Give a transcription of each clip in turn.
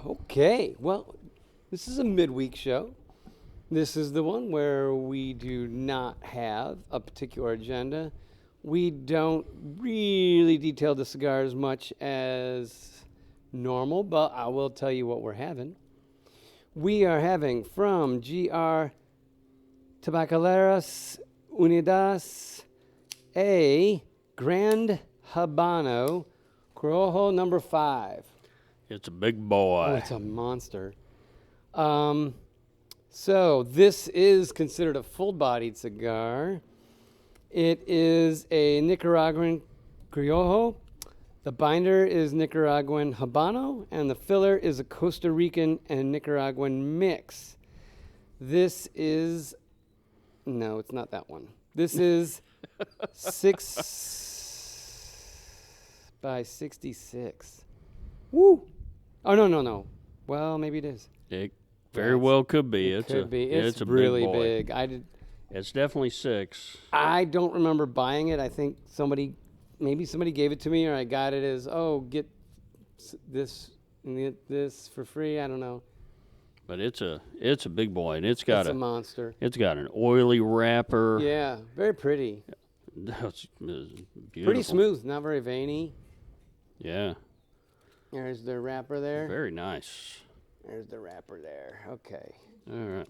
Okay, well, this is a midweek show. This is the one where we do not have a particular agenda. We don't really detail the cigar as much as normal, but I will tell you what we're having. We are having from GR Tabacaleras Unidas a Grand Habano Corojo number 5. It's a big boy. Oh, it's a monster. So this is considered a full-bodied cigar. It is a Nicaraguan Corojo. The binder is Nicaraguan Habano, and the filler is a Costa Rican and Nicaraguan mix. This is... No, it's not that one. This is 6 by 66. Woo! Oh, no. Well, maybe it is. It very well could be. It could be. It's a really big. big. It's definitely 6. I don't remember buying it. I think maybe somebody gave it to me, or I got it as, get this and get this for free. I don't know. But it's a big boy, and it's a monster. It's got an oily wrapper. Yeah, very pretty. It's beautiful. Pretty smooth, not very veiny. Yeah. There's the wrapper there. Very nice. There's the wrapper there. Okay. All right.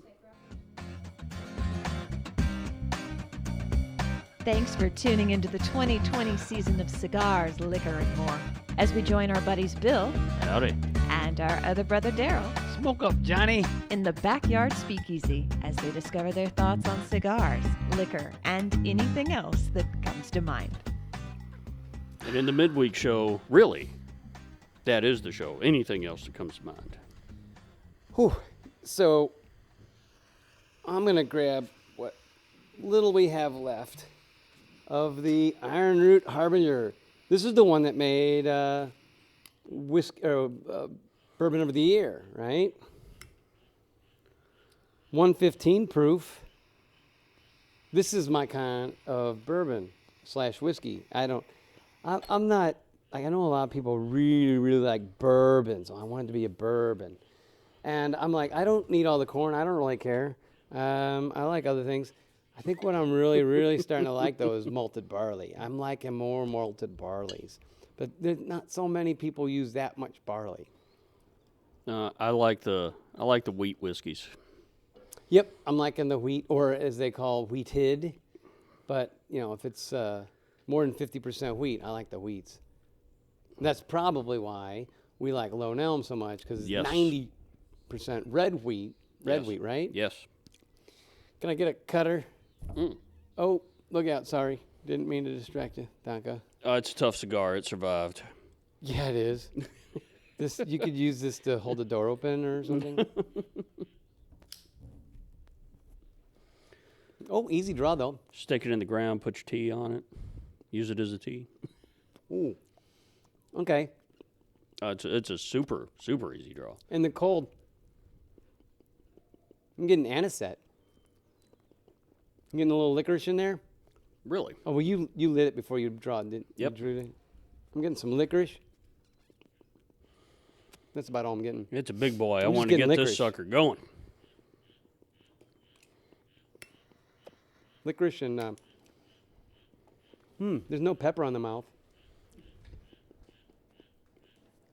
Thanks for tuning into the 2020 season of Cigars, Liquor, and More. As we join our buddies Bill Howdy. and our other brother Daryl Smoke up, Johnny. in the Backyard Speakeasy as they discover their thoughts on cigars, liquor, and anything else that comes to mind. And in the midweek show, really, that is the show. Anything else that comes to mind. Whew. So I'm going to grab what little we have left of the Iron Root Harbinger. This is the one that made Bourbon of the Year, right? 115 proof. This is my kind of bourbon / whiskey. I'm not, I know a lot of people really, really like bourbon, so I want it to be a bourbon. And I'm like, I don't need all the corn. I don't really care. I like other things. I think what I'm really, really starting to like, though, is malted barley. I'm liking more malted barleys. But not so many people use that much barley. I like the wheat whiskeys. Yep, I'm liking the wheat, or as they call wheated. But, if it's more than 50% wheat, I like the wheats. That's probably why we like Lone Elm so much, because it's 90% red wheat. Red wheat, right? Yes. Can I get a cutter? Oh, look out, sorry. Didn't mean to distract you, Donka. It's a tough cigar. It survived. Yeah, it is. You could use this to hold the door open or something. Oh, easy draw, though. Stick it in the ground, put your tea on it. Use it as a tea. Ooh. Okay. It's a super, super easy draw. In the cold, I'm getting anisette. I'm getting a little licorice in there. Really? Oh, well, you lit it before you draw it, didn't Yep. you? Drew it? I'm getting some licorice. That's about all I'm getting. It's a big boy. I I'm just want to getting get licorice. this sucker going. Licorice and, there's no pepper on the mouth.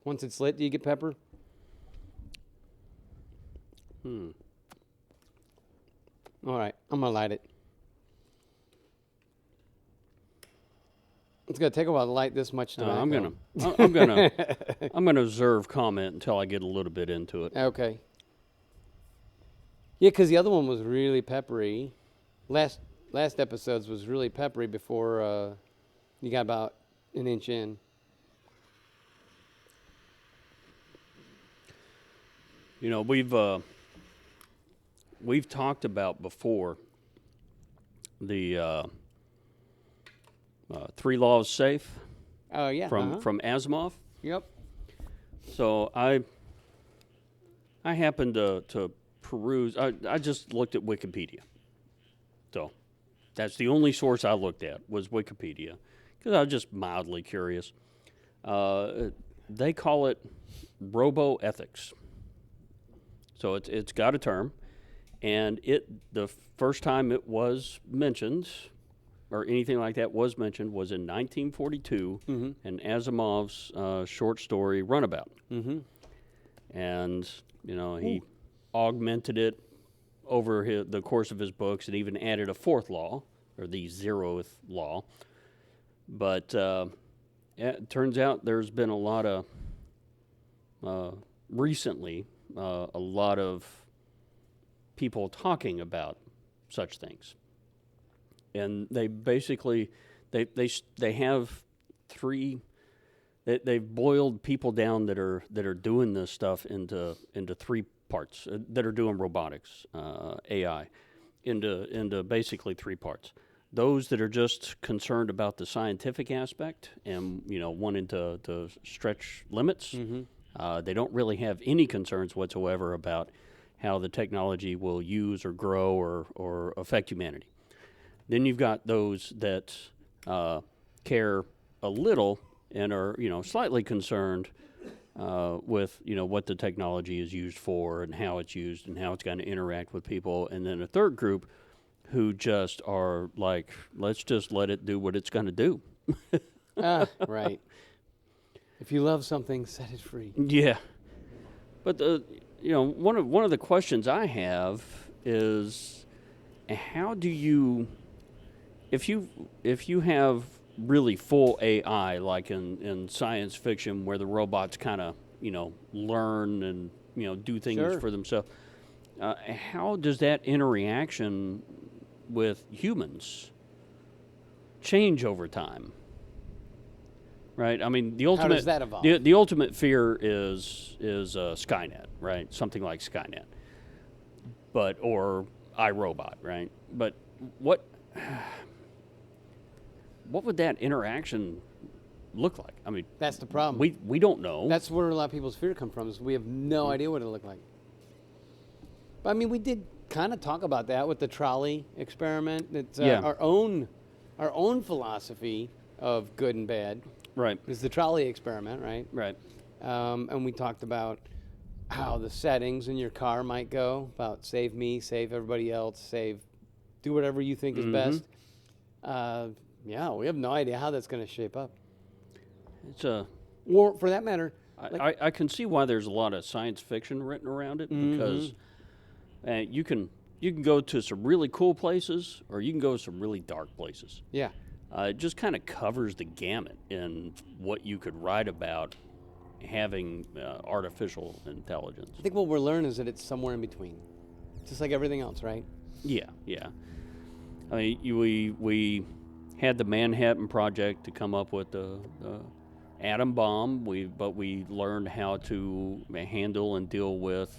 Once it's lit, do you get pepper? All right, I'm going to light it. It's going to take a while to light this much tobacco. I'm gonna reserve comment until I get a little bit into it. Okay. Yeah, because the other one was really peppery. Last episode's was really peppery before you got about an inch in. We've talked about before the 3 Laws Safe. Oh yeah. From Asimov. Yep. So I happened to peruse. I just looked at Wikipedia. So that's the only source I looked at was Wikipedia because I was just mildly curious. They call it robo ethics. So it's got a term, and the first time it was mentioned, or anything like that was mentioned, was in 1942 in Asimov's short story Runabout. And he augmented it over the course of his books, and even added a fourth law, or the zeroth law. But it turns out there's been a lot of recently a lot of people talking about such things, and they basically they have three. They've boiled people down that are doing this stuff into three parts that are doing robotics, AI, into basically three parts. Those that are just concerned about the scientific aspect and wanting to stretch limits. They don't really have any concerns whatsoever about how the technology will use or grow or affect humanity. Then you've got those that care a little and are slightly concerned with what the technology is used for and how it's used and how it's going to interact with people. And then a third group who just are like, let's just let it do what it's going to do. Right. If you love something, set it free. Yeah. But one of the questions I have is, how do you, if you have really full AI, like in science fiction, where the robots kind of learn and do things for themselves, how does that interaction with humans change over time? Right. I mean, the ultimate. How does that evolve? The ultimate fear is Skynet, right? Something like Skynet, or iRobot, right? But what would that interaction look like? I mean, That's the problem. We don't know. That's where a lot of people's fear comes from. Is we have no idea what it'll look like. But I mean, we did kind of talk about that with the trolley experiment. It's our own philosophy of good and bad. Right. Is the trolley experiment, right? Right. And we talked about how the settings in your car might go, about save me, save everybody else, do whatever you think is best. Yeah, we have no idea how that's going to shape up. Or for that matter, I can see why there's a lot of science fiction written around it, because you can go to some really cool places, or you can go to some really dark places. Yeah. It just kind of covers the gamut in what you could write about having artificial intelligence. I think what we're learning is that it's somewhere in between, just like everything else, right? Yeah. I mean, we had the Manhattan Project to come up with the atom bomb. But we learned how to handle and deal with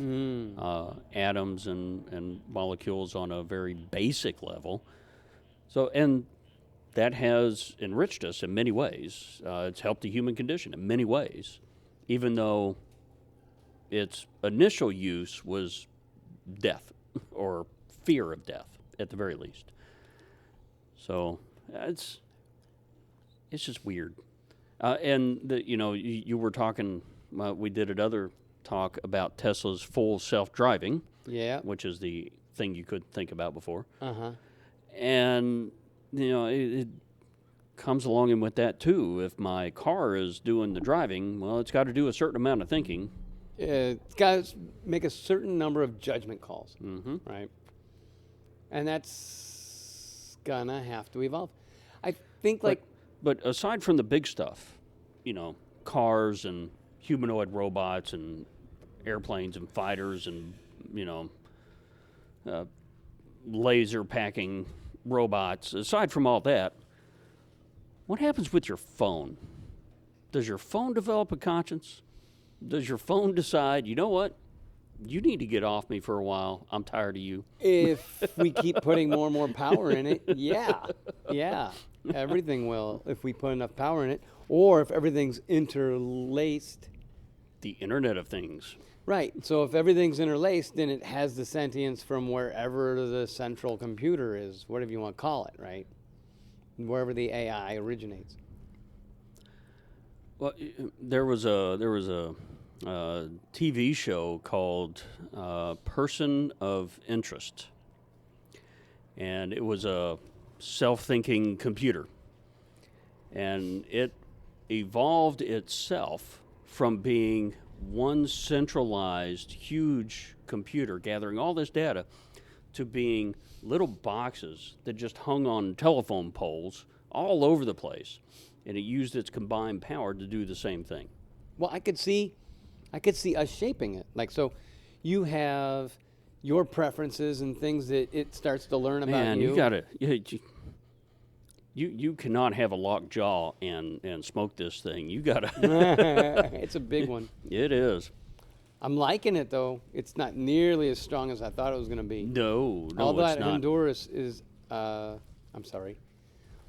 atoms and molecules on a very basic level. So that has enriched us in many ways. It's helped the human condition in many ways, even though its initial use was death or fear of death, at the very least. So it's just weird. And you were talking. We did another talk about Tesla's full self-driving. Yeah. Which is the thing you couldn't think about before. And it comes along in with that too. If my car is doing the driving, well, it's got to do a certain amount of thinking. It's got to make a certain number of judgment calls, right? And that's gonna have to evolve. I think, but aside from the big stuff, cars and humanoid robots and airplanes and fighters and laser packing robots, aside from all that, what happens with your phone? Does your phone develop a conscience? Does your phone decide, you know what? You need to get off me for a while. I'm tired of you. If we keep putting more and more power in it, yeah, everything will, if we put enough power in it, or if everything's interlaced. The Internet of Things. Right. So if everything's interlaced, then it has the sentience from wherever the central computer is, whatever you want to call it, right? Wherever the AI originates. Well, there was a TV show called Person of Interest. And it was a self-thinking computer. And it evolved itself from being one centralized, huge computer gathering all this data to being little boxes that just hung on telephone poles all over the place. And it used its combined power to do the same thing. Well, I could see us shaping it. Like, so you have your preferences and things that it starts to learn about Man, you. you got to... You cannot have a locked jaw and smoke this thing. You got to... It's a big one. It is. I'm liking it, though. It's not nearly as strong as I thought it was going to be. No, All it's that not. Honduras is, I'm sorry.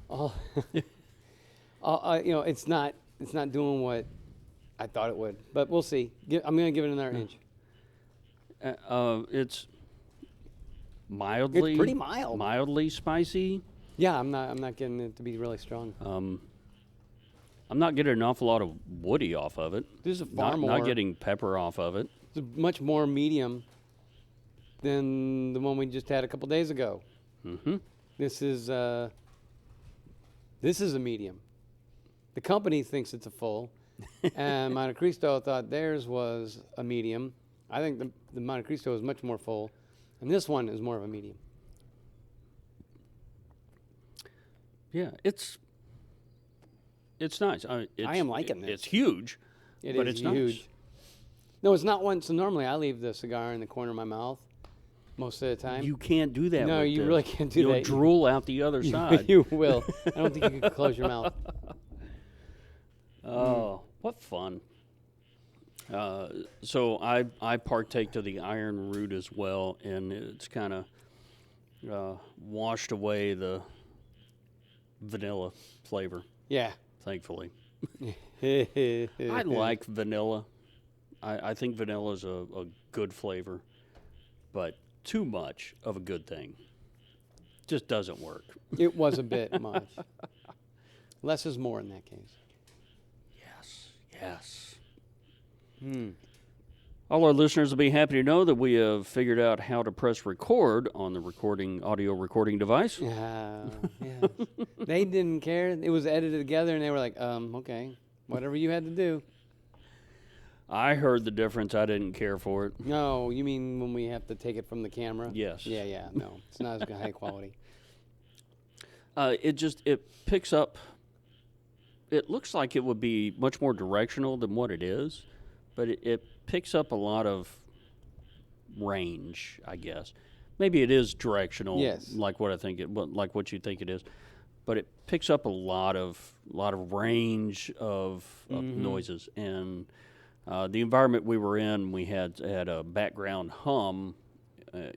All, it's not doing what I thought it would. But we'll see. I'm going to give it another inch. It's mildly... It's pretty mild. Mildly spicy. Yeah, I'm not getting it to be really strong. I'm not getting an awful lot of woody off of it. This is far more. Not getting pepper off of it. It's much more medium than the one we just had a couple days ago. Mm-hmm. This is a medium. The company thinks it's a full, and Monte Cristo thought theirs was a medium. I think the Monte Cristo is much more full, and this one is more of a medium. Yeah, it's nice. I am liking this. It's huge, but it's huge. nice. No, it's not one. So normally I leave the cigar in the corner of my mouth most of the time. You can't do that. No, with you this. really can't do You'll that. drool out the other side. You will. I don't think you can close your mouth. Oh, what fun. So I partake to the iron root as well, and it's kind of washed away the vanilla flavor, Yeah. thankfully. I I like vanilla. I think vanilla is a good flavor, but too much of a good thing just doesn't work. It was a bit much. Less is more in that case. Yes. All our listeners will be happy to know that we have figured out how to press record on the audio recording device. Yeah. They didn't care. It was edited together, and they were like, okay, whatever you had to do. I heard the difference. I didn't care for it. No, you mean when we have to take it from the camera? Yes. Yeah. No, it's not as high quality. It picks up. It looks like it would be much more directional than what it is, but it picks up a lot of range, I guess. Maybe it is directional, Yes. like what you think it is, but it picks up a lot of range of noises. And the environment we were in, we had a background hum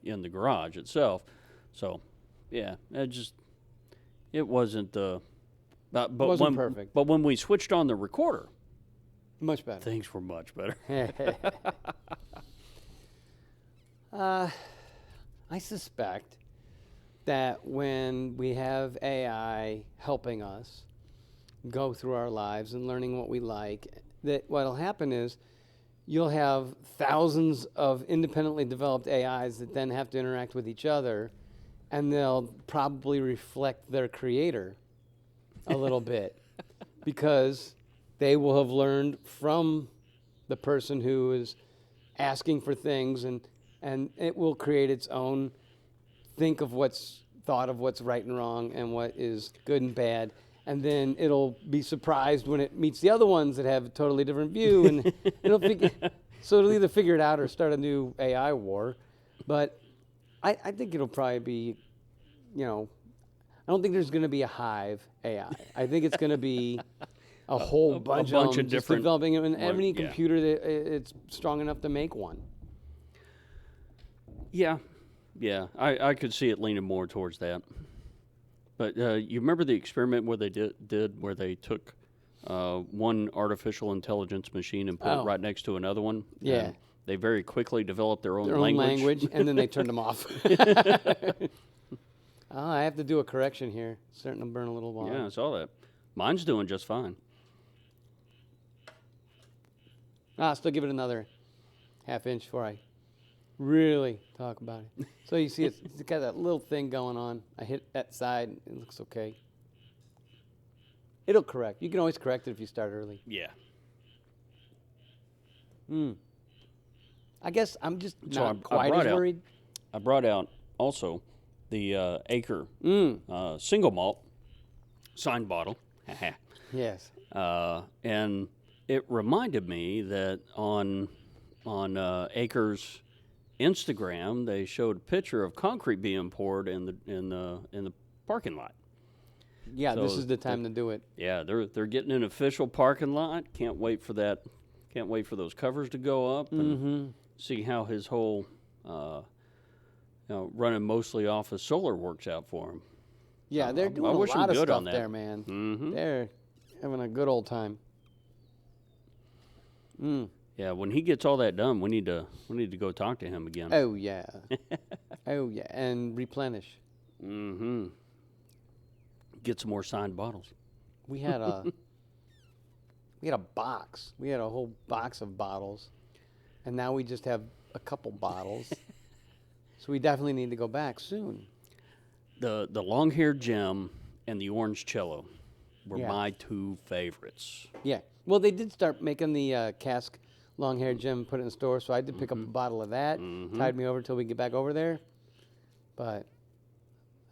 in the garage itself. So, yeah, it wasn't the. But Wasn't perfect. But when we switched on the recorder, Much better. things were much better. I suspect that when we have AI helping us go through our lives and learning what we like, that what'll happen is you'll have thousands of independently developed AIs that then have to interact with each other, and they'll probably reflect their creator a little bit because they will have learned from the person who is asking for things, and it will create its own thought of what's right and wrong and what is good and bad, and then it'll be surprised when it meets the other ones that have a totally different view, and it'll either figure it out or start a new AI war. But I think it'll probably be, I don't think there's going to be a hive AI. I think it's going to be a whole bunch of them, just different developing it in every yeah. computer that it's strong enough to make one. Yeah, I could see it leaning more towards that. But you remember the experiment where they did where they took one artificial intelligence machine and put it right next to another one? Yeah. And they very quickly developed their own language, and then they turned them off. I have to do a correction here. It's starting to burn a little while. Yeah, I saw that. Mine's doing just fine. I'll still give it another half inch before I really talk about it. So you see, it's got that little thing going on. I hit that side. It looks okay. It'll correct. You can always correct it if you start early. Yeah. I guess I'm just So not I quite brought as out- worried. I brought out also the Acre single malt signed bottle. Yes. And it reminded me that on Acre's Instagram, they showed a picture of concrete being poured in the parking lot. Yeah, this So is the time to do it. Yeah, they're getting an official parking lot. Can't wait for that. Can't wait for those covers to go up and see how his whole running mostly off of solar works out for him. Yeah, they're I doing a wish 'em lot of good stuff on that. there, man. Mm-hmm. They're having a good old time. Yeah, when he gets all that done, we need to go talk to him again. Oh yeah, oh yeah, and replenish. Mm-hmm. Get some more signed bottles. We had a box. We had a whole box of bottles, and now we just have a couple bottles. So we definitely need to go back soon. The long-haired gem and the orange cello were Yeah. my two favorites. Yeah. Well, they did start making the cask long-haired Jim, put it in the store, so I did pick up a bottle of that. Tied me over till we get back over there. But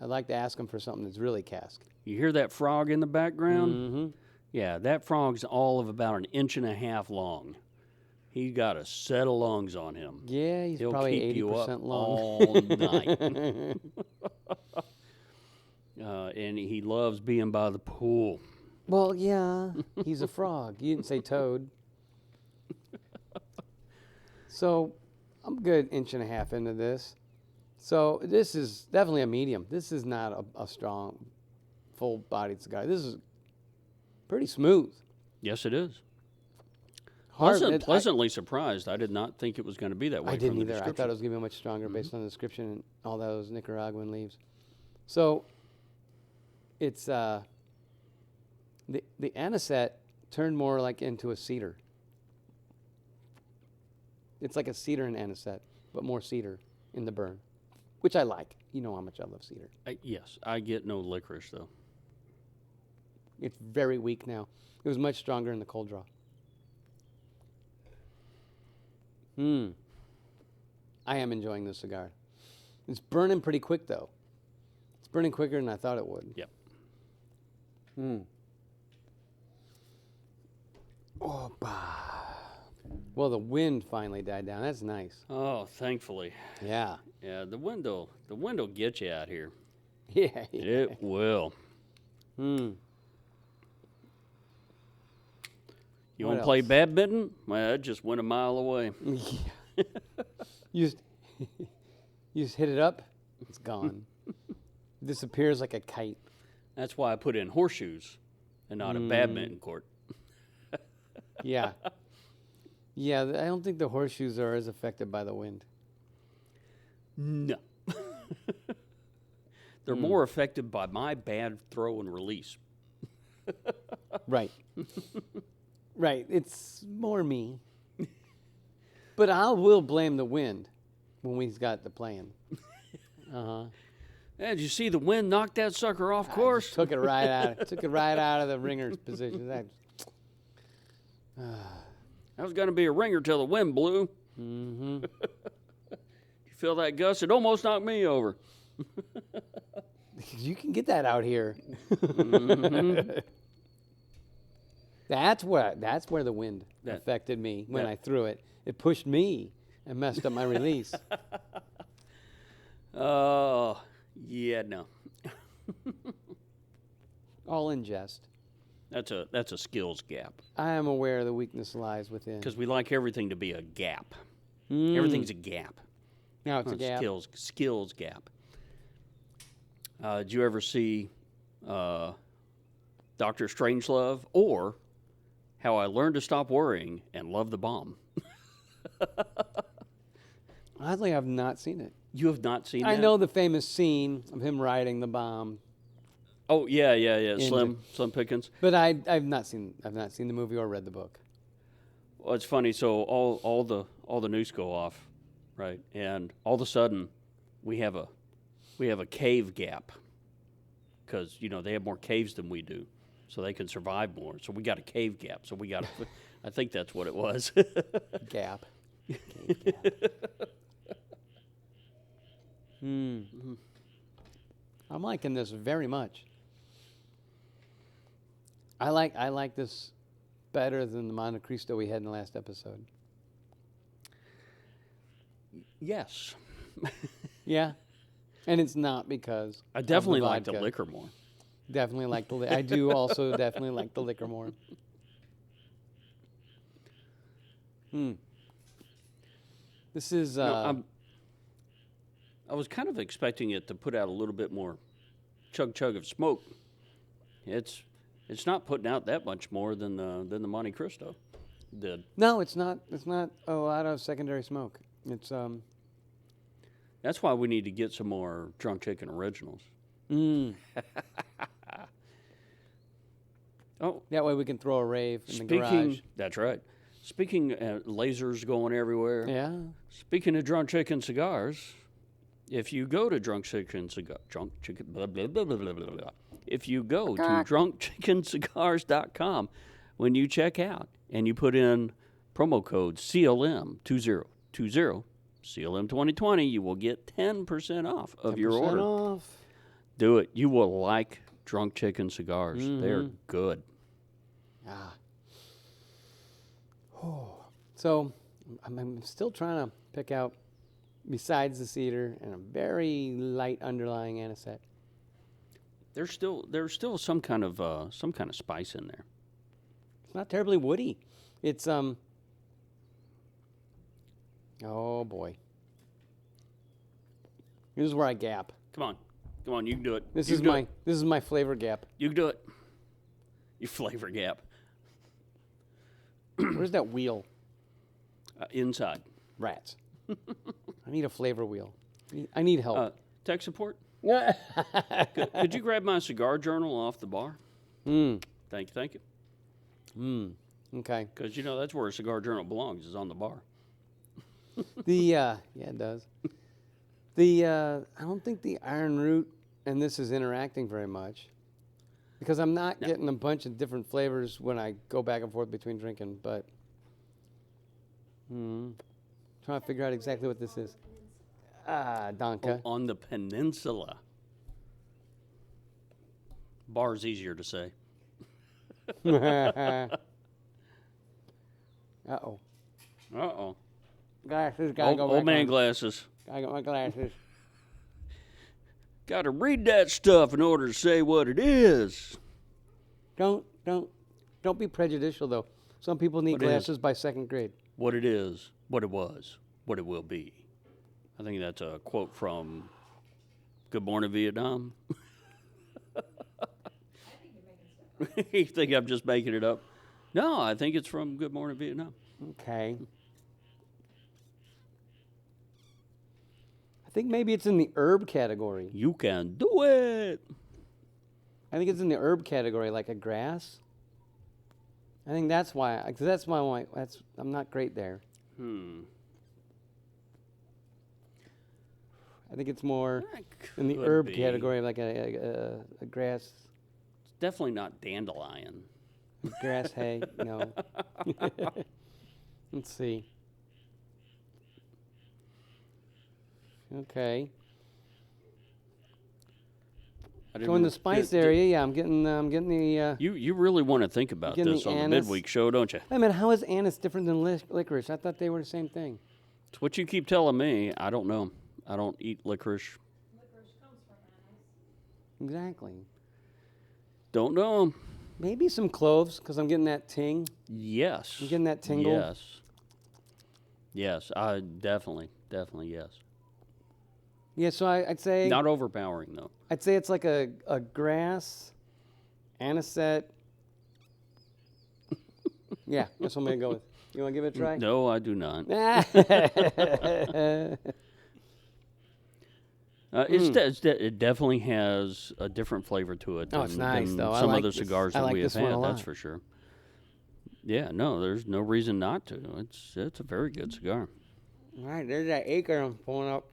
I'd like to ask him for something that's really cask. You hear that frog in the background? Mm-hmm. Yeah, that frog's all of about 1.5 inches long. He got a set of lungs on him. Yeah, he's He'll probably keep you up 80% long. all night. And he loves being by the pool. Well, yeah, he's a frog. You didn't say toad. So I'm a good 1.5 inches into this. So this is definitely a medium. This is not a strong, full-bodied cigar. This is pretty smooth. Yes, it is. Hard. Pleasantly surprised. I did not think it was going to be that way. I didn't from the either. I description. thought it was going to be much stronger based on the description and all those Nicaraguan leaves. So it's the anisette turned more like into a cedar. It's like a cedar and anisette, but more cedar in the burn, which I like. You know how much I love cedar. Yes, I get no licorice though. It's very weak now. It was much stronger in the cold draw. I am enjoying this cigar. It's burning pretty quick, though. It's burning quicker than I thought it would. Yep. Oh, bah. Well, the wind finally died down. That's nice. Oh, thankfully. Yeah. Yeah, the wind will get you out here. Yeah. It will. You What want to play else? badminton? Well, it just went a mile away. Yeah. you just hit it up, it's gone. Disappears like a kite. That's why I put in horseshoes and not a badminton court. Yeah. Yeah, I don't think the horseshoes are as affected by the wind. No. They're more affected by my bad throw and release. Right. Right. It's more me. But I will blame the wind when we've got the plan. Yeah, did you see the wind knock that sucker off course? Took it right out. Took it right out of the ringer's position. That was going to be a ringer till the wind blew. You feel that gust? It almost knocked me over. You can get that out here. That's where the wind affected me when I threw it. It pushed me and messed up my release. Oh, yeah, no. All in jest. That's a skills gap. I am aware the weakness lies within. Because we like everything to be a gap. Everything's a gap. Now it's a gap. Skills gap. Did you ever see Dr. Strangelove or How I Learned to Stop Worrying and Love the Bomb? Oddly, I've not seen it. You have not seen I that? know the famous scene of him riding the bomb, Oh, yeah. Slim Pickens. but I've not seen the movie or read the book. Well, it's funny. So all the nukes go off, right? And all of a sudden, we have a cave gap because they have more caves than we do, so they can survive more. So we got a cave gap. So we got. I think that's what it was. Gap. Cave gap. I'm liking this very much. I like this better than the Monte Cristo we had in the last episode. Yes. Yeah, and it's not because I definitely of the like the vodka. liquor more. Definitely like the. I do also definitely like the liquor more. This is. I was kind of expecting it to put out a little bit more chug of smoke. It's not putting out that much more than the Monte Cristo did. No, it's not. It's not a lot of secondary smoke. It's That's why we need to get some more Drunk Chicken Originals. Oh, That way we can throw a rave in the garage. That's right. Speaking lasers going everywhere. Yeah. Speaking of Drunk Chicken cigars, if you go to if you go to drunkchickenscigars.com, when you check out and you put in promo code CLM2020, CLM2020, you will get 10% off of your 10% order. off. Do it. You will like Drunk Chicken cigars. They're good. Ah. So I'm still trying to pick out, besides the cedar and a very light underlying anisette. There's still some kind of spice in there. It's not terribly woody. It's oh boy. Here's where I gap. Come on, you can do it. This You is can do my it. this is my flavor gap. You can do it. You flavor gap Where's that wheel? inside. Rats. I need a flavor wheel. I need help. Tech support. Could you grab my cigar journal off the bar? Thank you. Okay. Because that's where a cigar journal belongs, is on the bar. Yeah, it does. I don't think the iron root and this is interacting very much because I'm not getting a bunch of different flavors when I go back and forth between drinking, but trying to figure out exactly what this is. Donka. On the peninsula. Bar's easier to say. Uh-oh. Uh-oh. Glasses, gotta go Old back man on. glasses. I got my glasses. Got to read that stuff in order to say what it is. Don't be prejudicial though. Some people need What is? glasses by second grade. What it is, what it was, what it will be. I think that's a quote from Good Morning Vietnam. You think I'm just making it up? No, I think it's from Good Morning Vietnam. Okay. I think maybe it's in the herb category. You can do it. I think it's in the herb category, like a grass. I think that's why. Because that's why I'm not great there. I think it's more in the Could herb be. category, like a grass, It's definitely not dandelion. grass hay. No. Let's see. Okay. I didn't Go in the re- spice did- area. Yeah, I'm getting the. You really want to think about Getting this the on the anise. midweek show, don't you? Wait a minute. How is anise different than licorice? I thought they were the same thing. It's what you keep telling me. I don't know. I don't eat licorice. Exactly. Don't know. Maybe some cloves, because I'm getting that ting. Yes. You getting that tingle? Yes. Yes, I definitely yes. Yeah, so I'd say Not overpowering though. I'd say it's like a grass, anisette. Yeah, that's what I'm gonna go with. You want to give it a try? No, I do not. It definitely has a different flavor to it Oh, than, it's nice, than though. I some like other this. cigars I that like we have this one a had. That's lot. for sure. Yeah, no, there's no reason not to. It's a very good cigar. All right, there's that Acre I'm pulling up.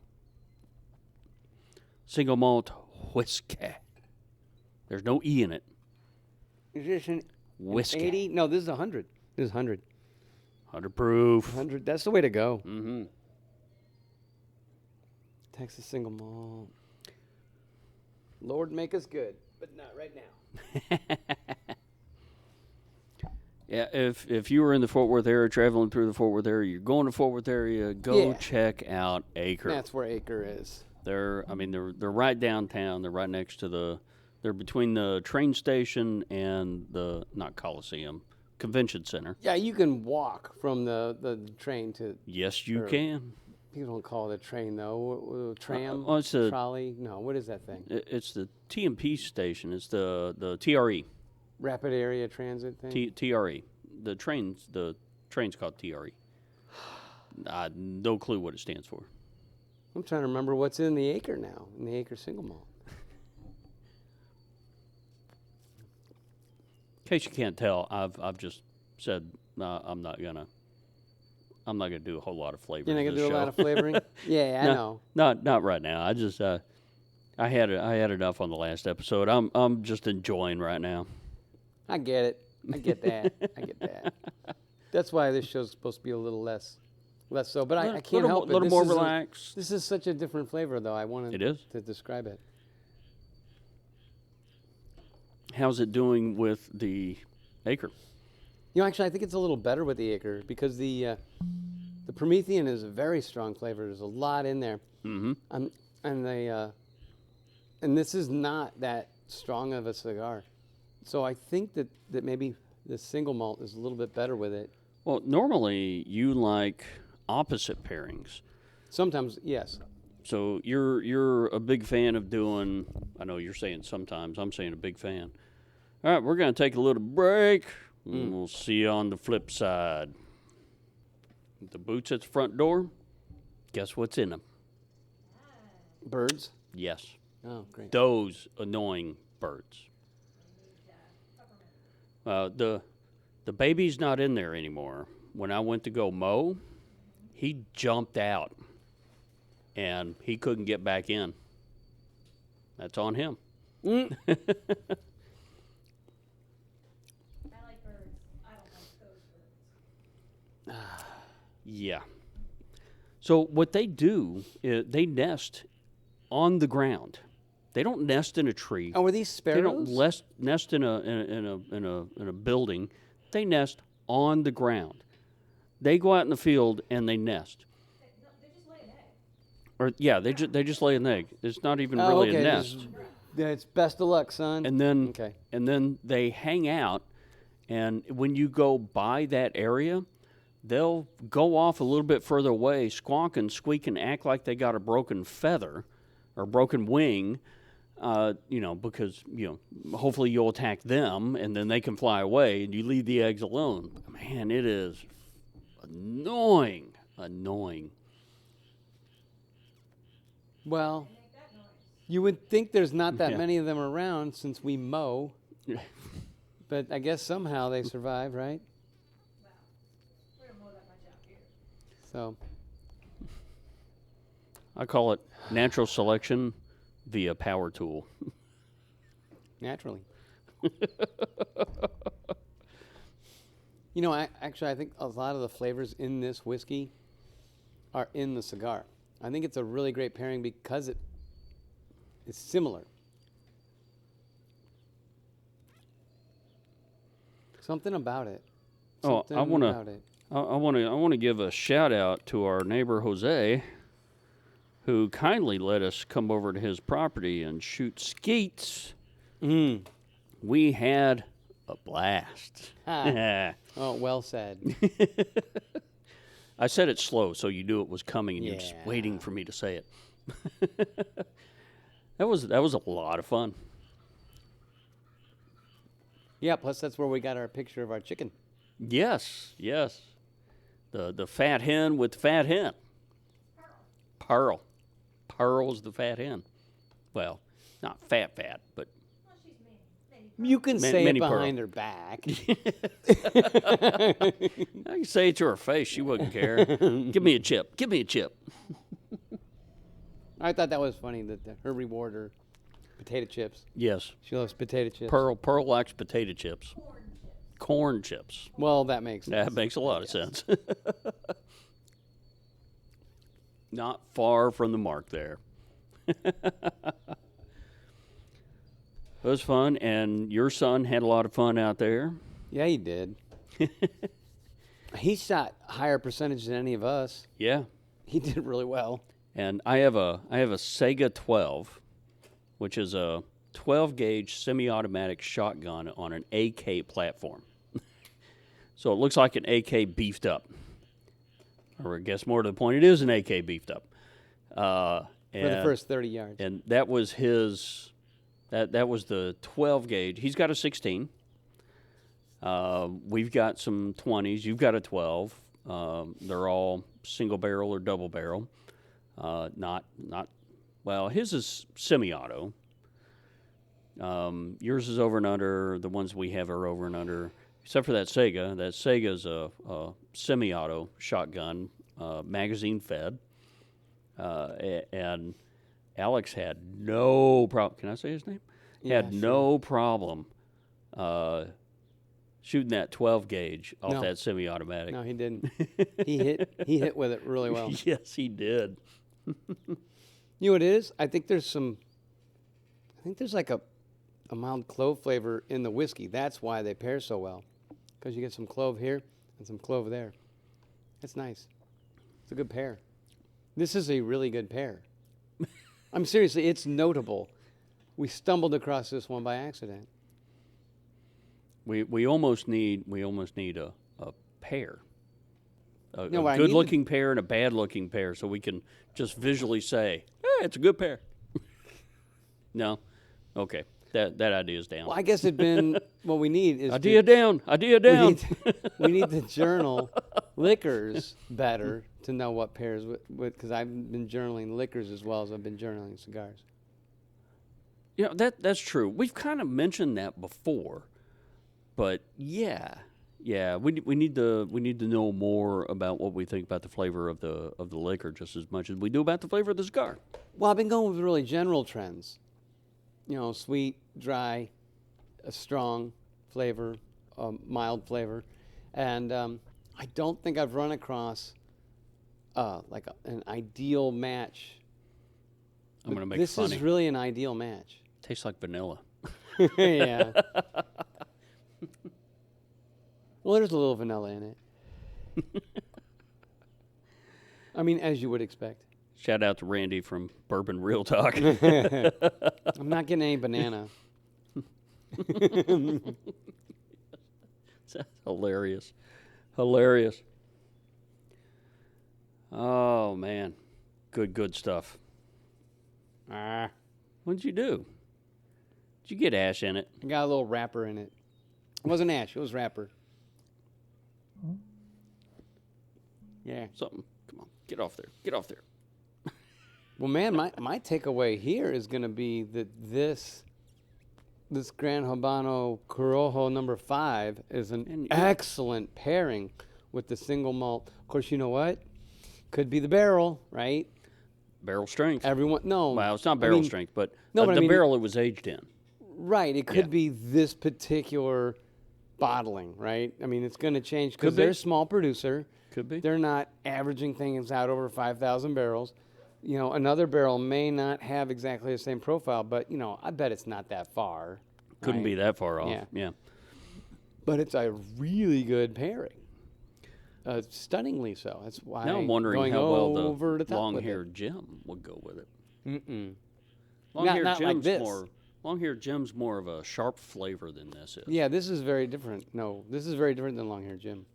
Single malt whiskey. There's no E in it. Is this an Whiskey. 80? No, this is 100. This is 100. 100 proof. 100. That's the way to go. Mm-hmm. Texas single malt. Lord make us good, but not right now. Yeah, if you were in the Fort Worth area, traveling through the Fort Worth area, you're going to Fort Worth area, go check out Acre. That's where Acre is. They're right downtown. They're right next to they're between the train station and the, not Coliseum, Convention Center. Yeah, you can walk from the train to. Yes, you can. People don't call it a train, though. Tram? It's a trolley? No, what is that thing? It's the TMP station. It's the TRE. Rapid Area Transit thing? TRE. The train's called TRE. No clue what it stands for. I'm trying to remember what's in the Acre now, in the Acre single malt. In case you can't tell, I've just said I'm not gonna do a whole lot of flavors. You're not gonna do show. a lot of flavoring? Yeah, I know. Not right now. I just I had enough on the last episode. I'm just enjoying right now. I get it. I get that. I get that. That's why this show's supposed to be a little less so. But I can't help it. A little This more is relaxed. This is such a different flavor, though. I wanted to describe it. How's it doing with the Acre? You know, actually, I think it's a little better with the Acre because the Promethean is a very strong flavor. There's a lot in there. Mm-hmm. And this is not that strong of a cigar. So I think that maybe the single malt is a little bit better with it. Well, normally you like opposite pairings. Sometimes, yes. So you're a big fan of doing. I know you're saying sometimes. I'm saying a big fan. All right, we're going to take a little break. And we'll see you on the flip side. The boots at the front door. Guess what's in them? Birds? Yes. Oh, great. Those annoying birds. The baby's not in there anymore. When I went to go mow, he jumped out, and he couldn't get back in. That's on him. I like birds. I don't like those birds. Yeah. So what they do is they nest on the ground. They don't nest in a tree. Oh, are these sparrows? They don't nest in a building. They nest on the ground. They go out in the field and they nest. They just lay an egg. Or yeah, they just lay an egg. It's not even really a nest. It's best of luck, son. And then they hang out, and when you go by that area, they'll go off a little bit further away, squawk and squeak and act like they got a broken feather or broken wing. Because, hopefully you'll attack them and then they can fly away and you leave the eggs alone. Man, it is annoying. Well, you would think there's not that many of them around since we mow. But I guess somehow they survive, right? Well, we don't mow that much out here. So, I call it natural selection via power tool. naturally. I think a lot of the flavors in this whiskey are in the cigar. I think it's a really great pairing because it's similar. Something about it. I want to give a shout out to our neighbor Jose, who kindly let us come over to his property and shoot skeets. We had a blast. Oh, well said. I said it slow, so you knew it was coming, and you're just waiting for me to say it. That was a lot of fun. Yeah, plus that's where we got our picture of our chicken. Yes. The fat hen with the fat hen. Pearl. Pearl's the fat hen. Well, not fat, but Well, she's mean. Maybe You can say it Mini Pearl. behind her back. I can say it to her face. She wouldn't care. Give me a chip. Give me a chip. I thought that was funny that her reward are potato chips. Yes. She loves potato chips. Pearl likes potato chips. Corn chips. Well, that makes sense. That makes a lot of sense. Not far from the mark there. It was fun, and your son had a lot of fun out there. Yeah, he did. He shot higher percentage than any of us. Yeah. He did really well. And I have a Sega 12, which is a 12-gauge semi-automatic shotgun on an AK platform. So it looks like an AK beefed up. Or I guess more to the point, it is an AK beefed up. For the first 30 yards. And that was his, that was the 12-gauge. He's got a 16. We've got some 20s. You've got a 12. They're all single barrel or double barrel. Well, his is semi-auto. Yours is over and under. The ones we have are over and under, except for that Sega. That Sega's a semi-auto shotgun, magazine fed. And Alex had no problem. Can I say his name? Yeah, had sure. no problem shooting that 12 gauge off No. that semi-automatic. No, he didn't. He hit with it really well. Yes, he did. You know what it is? I think there's like a mild clove flavor in the whiskey. That's why they pair so well. Because you get some clove here and some clove there. That's nice. It's a good pair. This is a really good pair. I'm seriously, it's notable. We stumbled across this one by accident. We almost need a pair. A No, I need good-looking pair and a bad-looking pair, so we can just visually say, "Hey, it's a good pair." No, okay, that idea is down. Well, I guess it'd been what we need is Idea down. Idea down. we need to journal liquors better to know what pairs with because I've been journaling liquors as well as I've been journaling cigars. You know, that's true. We've kind of mentioned that before, but yeah, we need to know more about what we think about the flavor of the liquor just as much as we do about the flavor of the cigar. Well, I've been going with really general trends. You know, sweet, dry, a strong flavor, mild flavor, and I don't think I've run across an ideal match. I'm going to make this it funny. is really an ideal match. Tastes like vanilla. Yeah. Well, there's a little vanilla in it. I mean, as you would expect. Shout out to Randy from Bourbon Real Talk. I'm not getting any banana. That's hilarious. Oh, man. Good stuff. What'd you do? Did you get ash in it? I got a little wrapper in it. It wasn't ash, it was wrapper. Yeah. Something. Come on. Get off there. Well, man, my takeaway here is going to be that this Gran Habano Corojo number 5 is an excellent pairing with the single malt. Of course, you know what? Could be the barrel, right? Barrel strength. No. Well, it's not barrel strength, but No, but the I mean- barrel it was aged in. Right. It could Yeah. be this particular bottling, right? I mean, it's going to change because Could be. they're a small producer. Could be. They're not averaging things out over 5,000 barrels. You know, another barrel may not have exactly the same profile, but, you know, I bet it's not that far. Couldn't right? be that far off. Yeah. Yeah. But it's a really good pairing. Stunningly so. That's why Now I'm wondering going how well over the top with long-haired Jim would go with it. Mm-mm. Long-haired not like Jim's this. Long-haired Jim's more of a sharp flavor than this is. Yeah, this is very different. No, this is very different than Long Hair Jim.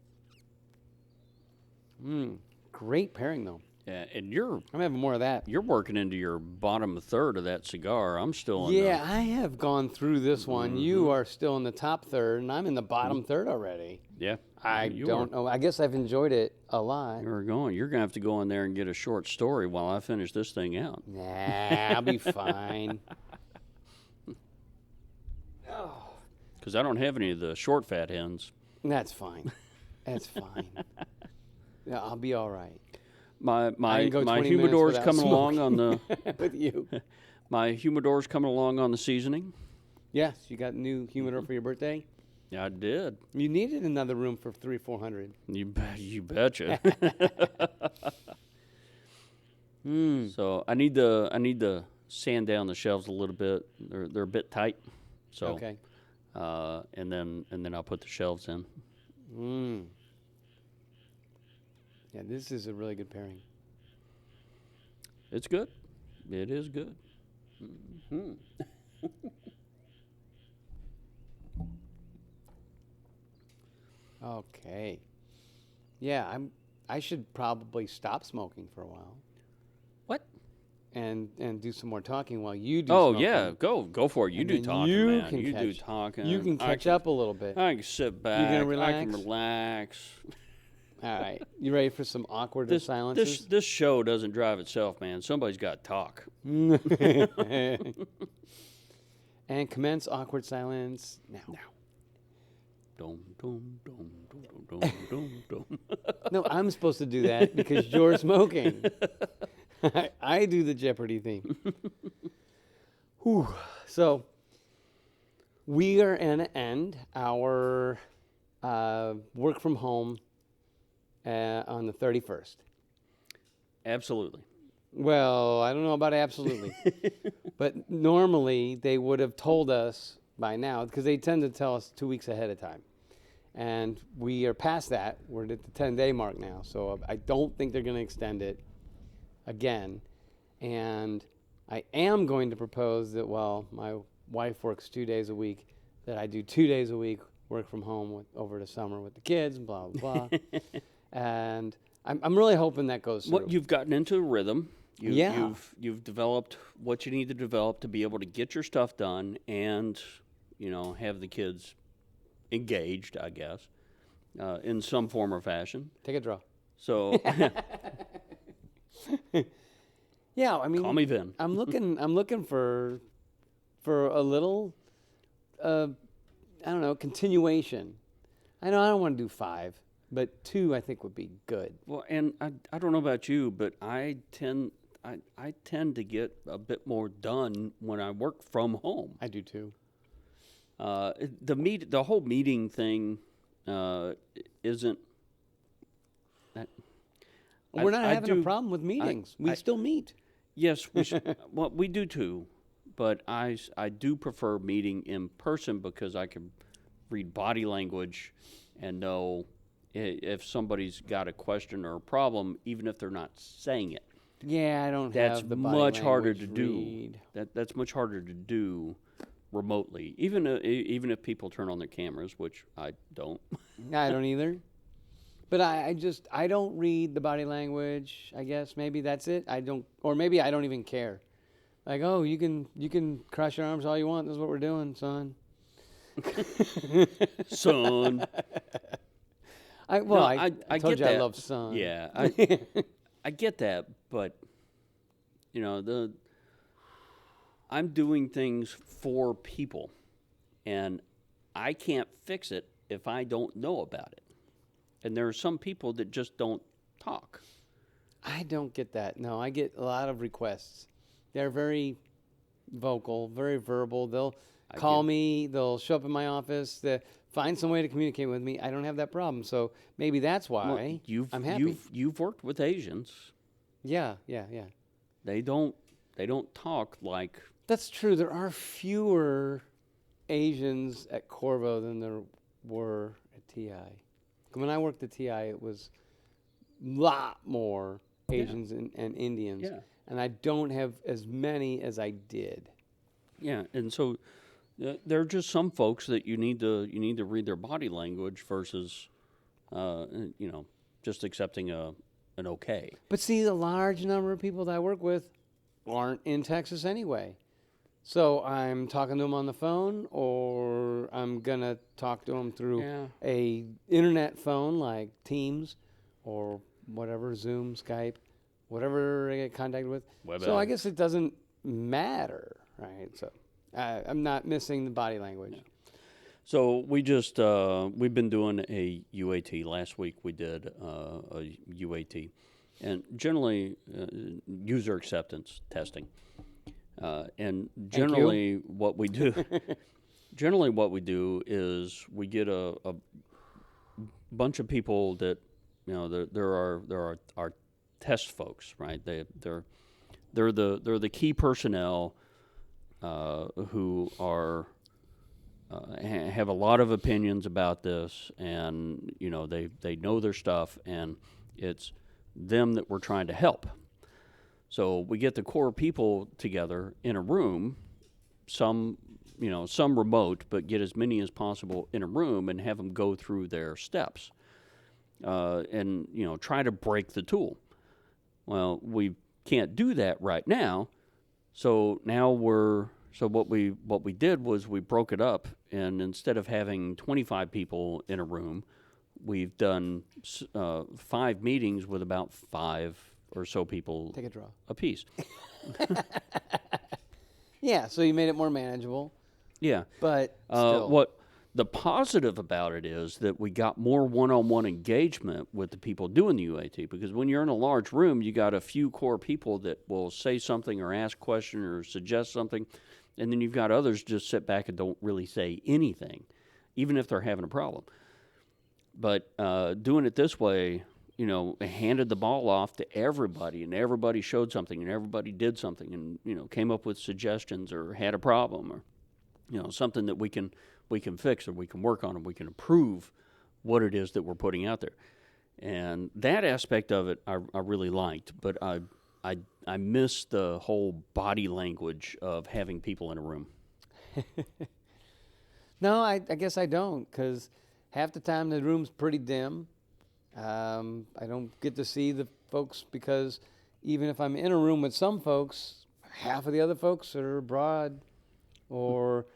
Great pairing, though. Yeah, and you're I'm having more of that. working into your bottom third of that cigar. I'm still in Yeah, I have gone through this one. You are still in the top third, and I'm in the bottom third already. Yeah. I you don't know. I guess I've enjoyed it a lot. You're going to have to go in there and get a short story while I finish this thing out. Nah, I'll be fine. Because I don't have any of the short fat hens. That's fine. That's fine. Yeah, I'll be all right. My can go 20 minutes humidor's without coming along on the With you. my humidor's coming along on the seasoning. Yes, you got a new humidor for your birthday? Yeah, I did. You needed another room for 300-400. You betcha. Mm. So I need to sand down the shelves a little bit. They're a bit tight. So Okay. and then I'll put the shelves in. Mm. Yeah, this is a really good pairing. It's good. It is good. Hmm. Okay. Yeah, I should probably stop smoking for a while What? and do some more talking while you do Oh smoking. yeah, go for it. You And do then talking, you man. can You do catch- talking. You can catch up a little bit. I can sit back. gonna I relax? can relax. All right. You ready for some awkward This silences? this show doesn't drive itself, man. Somebody's got to talk. And commence awkward silence now. Dum dum dum dum dum dum dum. No, I'm supposed to do that because you're smoking. I do the Jeopardy theme. Whew. So we are going to end our work from home on the 31st. Absolutely. Well, I don't know about absolutely. But normally they would have told us by now because they tend to tell us 2 weeks ahead of time. And we are past that. We're at the 10-day mark now. So I don't think they're going to extend it again. And I am going to propose that while my wife works 2 days a week, that I do 2 days a week work from home over the summer with the kids and blah, blah, blah. And I'm really hoping that goes through. Well, you've gotten into a rhythm. Yeah. You've developed what you need to develop to be able to get your stuff done and, have the kids engaged, I guess, in some form or fashion. Take a draw. So Yeah, I mean, call me Vin. I'm looking for a little, I don't know, continuation. I know I don't want to do 5, but 2 I think would be good. Well, and I don't know about you, but I tend to get a bit more done when I work from home. I do too. The whole meeting thing isn't. We're not having a do- problem with meetings. We still meet. Yes, we should, well, we do too, but I do prefer meeting in person because I can read body language and know if somebody's got a question or a problem, even if they're not saying it. Yeah, I don't That's have the body much harder to language read. do. That's much harder to do remotely, even if people turn on their cameras, which I don't. I don't either. But I don't read the body language. I guess maybe that's it. Or maybe I don't even care. Like, oh, you can cross your arms all you want. This is what we're doing, son. Son. I I told get you I that. love son. Yeah, I get that, but I'm doing things for people, and I can't fix it if I don't know about it. And there are some people that just don't talk. I don't get that. No, I get a lot of requests. They're very vocal, very verbal. They'll call me. They'll show up in my office. They find some way to communicate with me. I don't have that problem. So maybe that's why I'm happy. You've worked with Asians. Yeah. They don't talk like. That's true. There are fewer Asians at Corvo than there were at TI. When I worked at TI, it was a lot more Asians and Indians. Yeah. And I don't have as many as I did. Yeah, and so there are just some folks that you need to read their body language versus, just accepting an okay. But see, the large number of people that I work with aren't in Texas anyway. So I'm talking to them on the phone, or I'm gonna talk to them through a internet phone like Teams or whatever, Zoom, Skype, whatever I get contacted with. So I guess it doesn't matter, right? So I'm not missing the body language. So we've been doing a UAT. Last week we did a UAT, and generally user acceptance testing. And generally what we do is we get a bunch of people that there are our test folks, right? They're the key personnel who are have a lot of opinions about this, and they know their stuff, and it's them that we're trying to help. So we get the core people together in a room, some remote, but get as many as possible in a room and have them go through their steps, and try to break the tool. Well, we can't do that right now, so now what we did was we broke it up, and instead of having 25 people in a room, we've done 5 meetings with about 5 or so people. Take a draw. A piece. Yeah, so you made it more manageable. Yeah. But still. What the positive about it is that we got more one-on-one engagement with the people doing the UAT, because when you're in a large room, you got a few core people that will say something or ask a question or suggest something, and then you've got others just sit back and don't really say anything, even if they're having a problem. But doing it this way, handed the ball off to everybody, and everybody showed something, and everybody did something, and came up with suggestions or had a problem, or something that we can fix, or we can work on, and we can improve what it is that we're putting out there. And that aspect of it I really liked, but I miss the whole body language of having people in a room. No, I guess I don't, because half the time the room's pretty dim. I don't get to see the folks, because even if I'm in a room with some folks, half of the other folks are abroad, or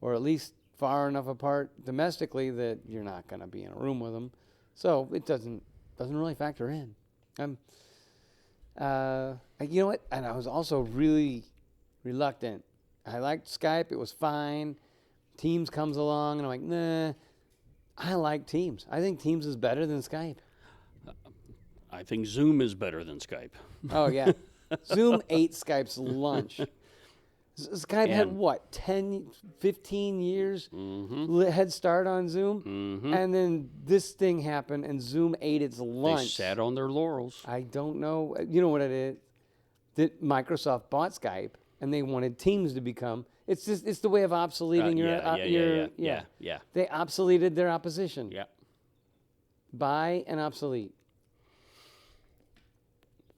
at least far enough apart domestically that you're not going to be in a room with them. So it doesn't really factor in. You know what? And I was also really reluctant. I liked Skype. It was fine. Teams comes along, and I'm like, nah. I like Teams. I think Teams is better than Skype. I think Zoom is better than Skype. Oh, yeah. Zoom ate Skype's lunch. Skype had, 10, 15 years head start on Zoom? Mm-hmm. And then this thing happened, and Zoom ate its lunch. They sat on their laurels. I don't know. You know what it is? That Microsoft bought Skype, and they wanted Teams to become... It's the way of obsoleting Yeah. They obsoleted their opposition. Yeah. Buy and obsolete.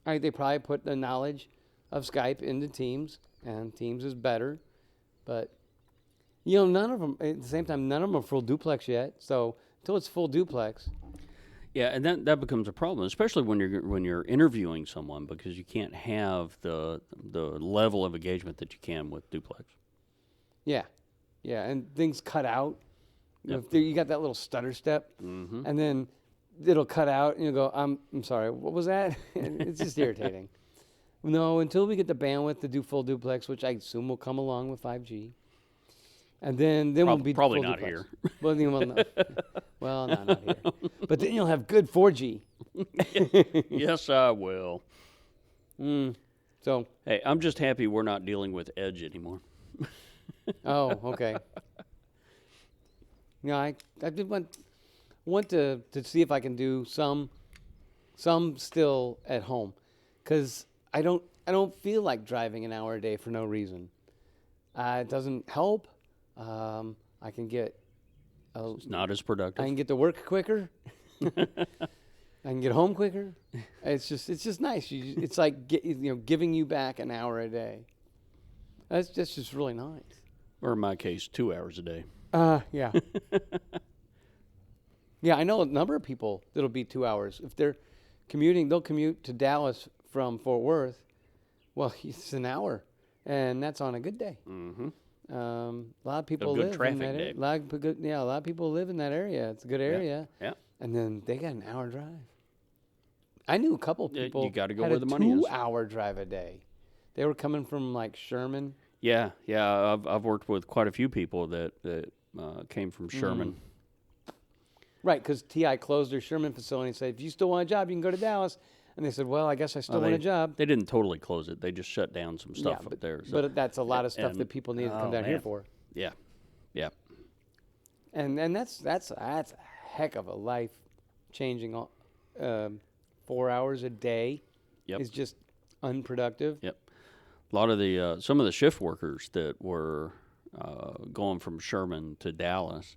All right, they probably put the knowledge of Skype into Teams, and Teams is better. But, none of them, at the same time, none of them are full duplex yet. So until it's full duplex. Yeah, and that becomes a problem, especially when you're interviewing someone, because you can't have the level of engagement that you can with duplex. Yeah, and things cut out. Yep. You got that little stutter step, and then it'll cut out, and you go, I'm sorry, what was that? It's just irritating. No, until we get the bandwidth to do full duplex, which I assume will come along with 5G, and then we'll be probably full not duplex. here. Well, no, not here. But then you'll have good 4G. Yes, I will. So, hey, I'm just happy we're not dealing with Edge anymore. oh, okay. I did want to see if I can do some still at home, because I don't feel like driving an hour a day for no reason. It doesn't help. I can get It's not as productive. I can get to work quicker. I can get home quicker. It's just nice. It's like giving you back an hour a day. That's just really nice. Or in my case, 2 hours a day. Yeah. Yeah, I know a number of people that'll be 2 hours. If they're commuting, they'll commute to Dallas from Fort Worth. Well, it's an hour, and that's on a good day. Mm-hmm. A lot of people A good live traffic in that day. a lot of people live in that area. It's a good area. Yeah. And then they got an hour drive. I knew a couple people you gotta go had where a the money is. 2-hour drive a day. They were coming from like Sherman. Yeah. I've worked with quite a few people that came from Sherman. Right, because TI closed their Sherman facility and said, if you still want a job, you can go to Dallas. And they said, well, I guess I still want a job. They didn't totally close it. They just shut down some stuff but, up there. So. But that's a lot of stuff that people need to come down here for. Yeah, yeah. And that's a heck of a life changing. 4 hours a day is just unproductive. Yep. A lot of the some of the shift workers that were going from Sherman to Dallas,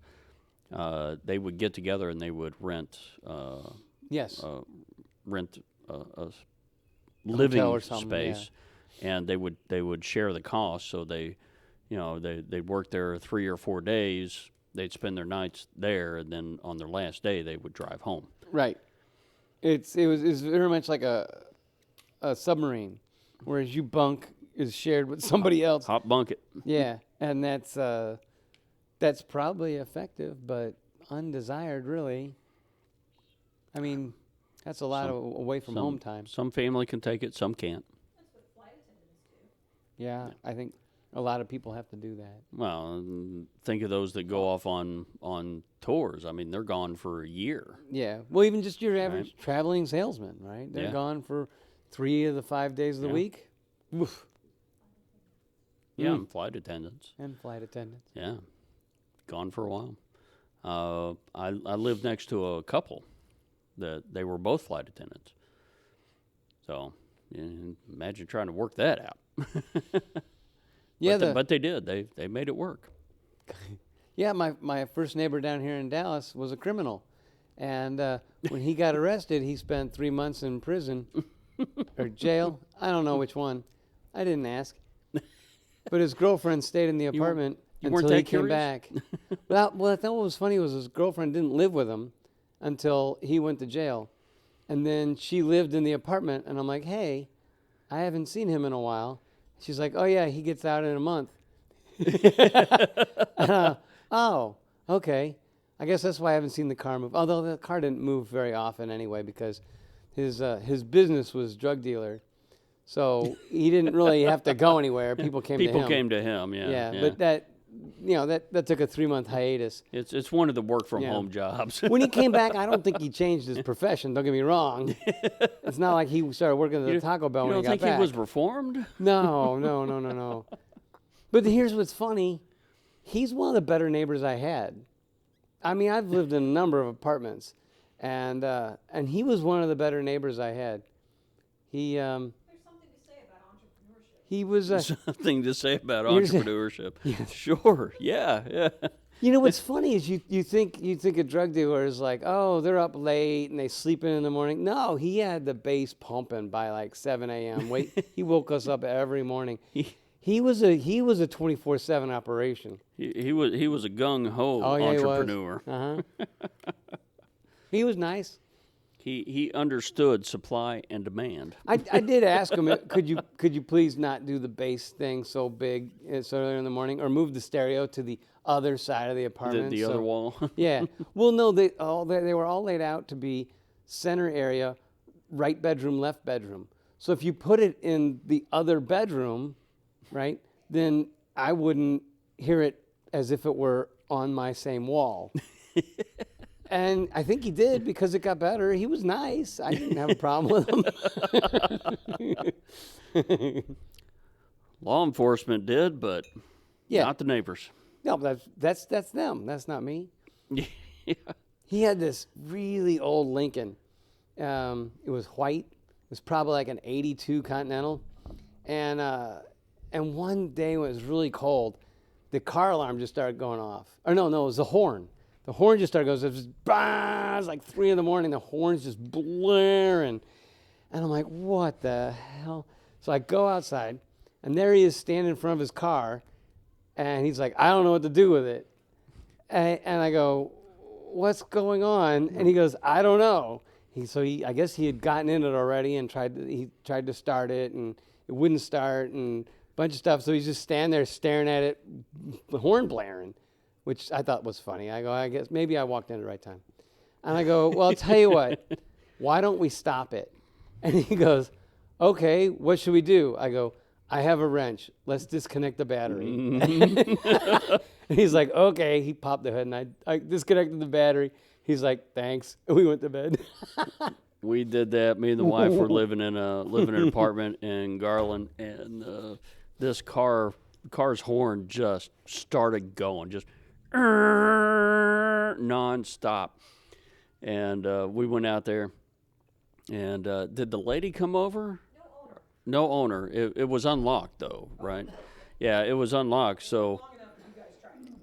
they would get together and they would rent rent a living space, and they would share the cost. So they'd work there 3 or 4 days. They'd spend their nights there, and then on their last day they would drive home. Right. It's very much like a submarine, whereas you bunk is shared with somebody else. Hot bunk it. Yeah, and that's probably effective, but undesired, really. I mean, that's a lot of away from home time. Some family can take it, some can't. That's what flight attendants do. Yeah, I think a lot of people have to do that. Well, think of those that go off on tours. I mean, they're gone for a year. Yeah. Well, even just your average traveling salesman, right? They're gone for 3 of the 5 days of the week. Oof. Yeah, and flight attendants. And flight attendants. Yeah, gone for a while. I lived next to a couple that they were both flight attendants. So imagine trying to work that out. Yeah, but they did. They made it work. Yeah, my first neighbor down here in Dallas was a criminal. And when he got arrested, he spent 3 months in prison or jail. I don't know which one. I didn't ask. But his girlfriend stayed in the apartment until he came back. Well, I thought what was funny was his girlfriend didn't live with him until he went to jail. And then she lived in the apartment, and I'm like, hey, I haven't seen him in a while. She's like, oh, yeah, he gets out in a month. Oh, okay. I guess that's why I haven't seen the car move. Although the car didn't move very often anyway, because his business was drug dealer. So he didn't really have to go anywhere. People came to him. People came to him, yeah. But that took a 3-month hiatus. It's one of the work from home jobs. When he came back, I don't think he changed his profession. Don't get me wrong. It's not like he started working at the Taco Bell when he got back. You don't think he was reformed? No. But here's what's funny. He's one of the better neighbors I had. I mean, I've lived in a number of apartments, and he was one of the better neighbors I had. He There's something to say about entrepreneurship. he was Something to say about entrepreneurship. Sure, yeah. You know what's funny is you think a drug dealer is like, oh, they're up late and they sleep in the morning. No, he had the bass pumping by like 7 a.m. He woke us up every morning. He was a 24/7 operation. He was a gung ho entrepreneur. He was. He was nice. He understood supply and demand. I did ask him, could you please not do the bass thing so big so early in the morning, or move the stereo to the other side of the apartment, The other wall. Yeah. Well, no, they were all laid out to be center area, right bedroom, left bedroom. So if you put it in the other bedroom, right, then I wouldn't hear it as if it were on my same wall. And I think he did, because it got better. He was nice. I didn't have a problem with him. Law enforcement did, but not the neighbors. No, that's them. That's not me. Yeah. He had this really old Lincoln. It was white. It was probably like an 82 Continental. And one day when it was really cold, the car alarm just started going off. Or no, it was the horn. The horn just started going. It was bah! It was like 3 in the morning. The horn's just blaring. And I'm like, what the hell? So I go outside, and there he is standing in front of his car. And he's like, I don't know what to do with it. And I go, what's going on? And he goes, I don't know. I guess he had gotten in it already and he tried to start it, and it wouldn't start, and a bunch of stuff. So he's just standing there staring at it, the horn blaring, which I thought was funny. I go, I guess maybe I walked in at the right time. And I go, well, I'll tell you what, why don't we stop it? And he goes, okay, what should we do? I go, I have a wrench. Let's disconnect the battery. And he's like, okay. He popped the hood, and I disconnected the battery. He's like, thanks. And we went to bed. We did that. Me and the wife were living in an apartment in Garland, and this car's horn just started going, just nonstop. And we went out there, and did the lady come over? No owner. It was unlocked though, right? Yeah, it was unlocked. So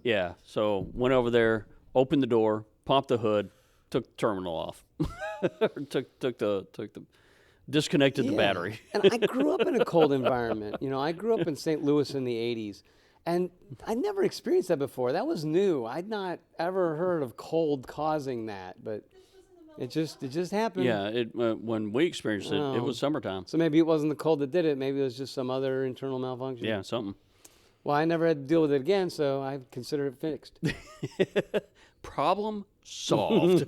yeah, so went over there, opened the door, popped the hood, took the terminal off, disconnected the battery. And I grew up in a cold environment. You know, I grew up in St. Louis in the 80s, and I never experienced that before. That was new. I'd not ever heard of cold causing that, but it just happened. Yeah, when we experienced it, it was summertime. So maybe it wasn't the cold that did it. Maybe it was just some other internal malfunction. Yeah, something. Well, I never had to deal with it again, so I consider it fixed. Problem solved.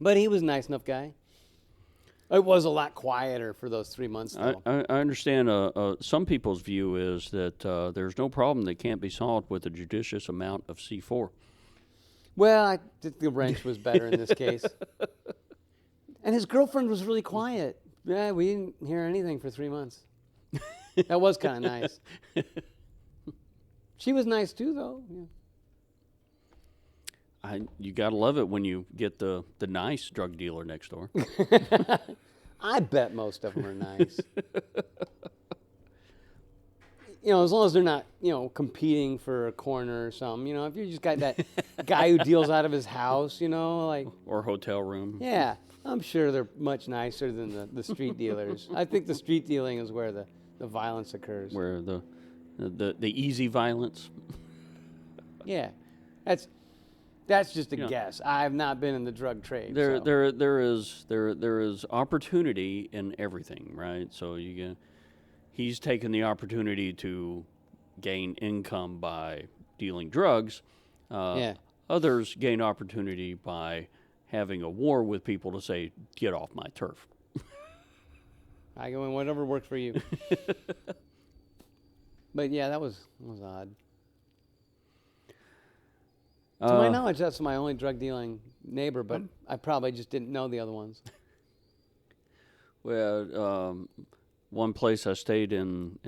But he was a nice enough guy. It was a lot quieter for those 3 months, though. I understand some people's view is that there's no problem that can't be solved with a judicious amount of C4. Well, I think the wrench was better in this case. And his girlfriend was really quiet. Yeah, we didn't hear anything for 3 months. That was kind of nice. She was nice too, though. Yeah. You gotta love it when you get the nice drug dealer next door. I bet most of them are nice. You know, as long as they're not, competing for a corner or something. You know, if you just got that guy who deals out of his house, like. Or hotel room. Yeah, I'm sure they're much nicer than the street dealers. I think the street dealing is where the violence occurs. Where the easy violence. Yeah, that's just a guess. I've not been in the drug trade. There is opportunity in everything, right? So he's taken the opportunity to gain income by dealing drugs. Others gain opportunity by having a war with people to say, get off my turf. I go in whatever works for you. But yeah, that was odd. To my knowledge, that's my only drug dealing neighbor, but I probably just didn't know the other ones. Well, one place I stayed in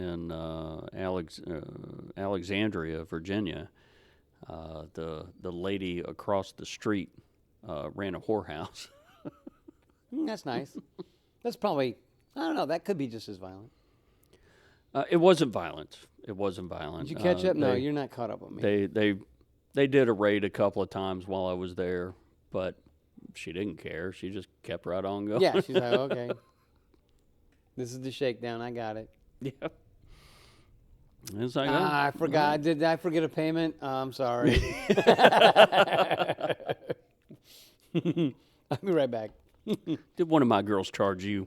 Alexandria, Virginia, the lady across the street ran a whorehouse. That's nice. That's probably, I don't know, that could be just as violent. It wasn't violent. Did you catch up? No, you're not caught up with me. They did a raid a couple of times while I was there, but she didn't care. She just kept right on going. Yeah, she's like, okay. This is the shakedown. I got it. Yeah. It's like, I forgot. Right. Did I forget a payment? I'm sorry. I'll be right back. Did one of my girls charge you?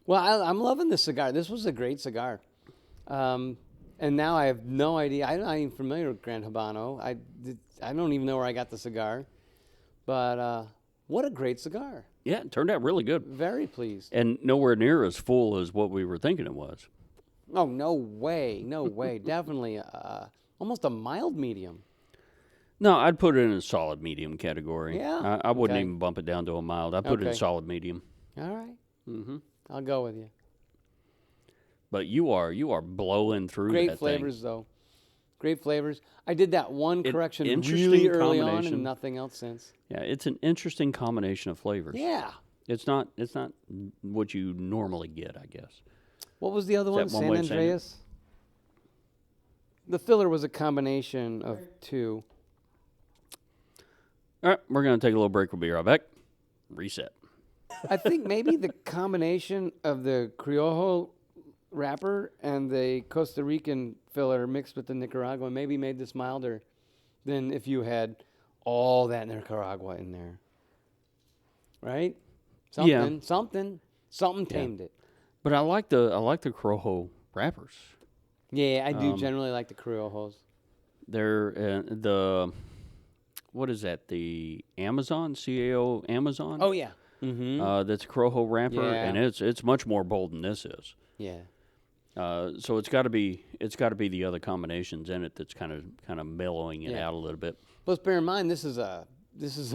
Well, I'm loving this cigar. This was a great cigar. And now I have no idea. I'm not even familiar with Grand Habano. I don't even know where I got the cigar. But what a great cigar. Yeah, it turned out really good. Very pleased. And nowhere near as full as what we were thinking it was. Oh, no way. No way. Definitely almost a mild medium. No, I'd put it in a solid medium category. Yeah? I wouldn't even bump it down to a mild. I'd put it in solid medium. All right. Mm-hmm. I'll go with you. But you are blowing through that thing. Great flavors, though. Great flavors. I did that one correction really early on and nothing else since. Yeah, it's an interesting combination of flavors. Yeah. It's not what you normally get, I guess. What was the other one? San Andreas? The filler was a combination of two. All right, we're going to take a little break. We'll be right back. Reset. I think maybe the combination of the Corojo wrapper and the Costa Rican filler mixed with the Nicaraguan maybe made this milder than if you had all that Nicaragua in there. Right? Something tamed it. But I like the Corojo wrappers. Yeah, I do generally like the Corojos. They're what is that? The Amazon CAO Amazon? Oh yeah. That's a Corojo wrapper, Yeah. and it's much more bold than this is. Yeah. So it's got to be the other combinations in it that's kind of mellowing it Yeah. out a little bit. Let's bear in mind this is a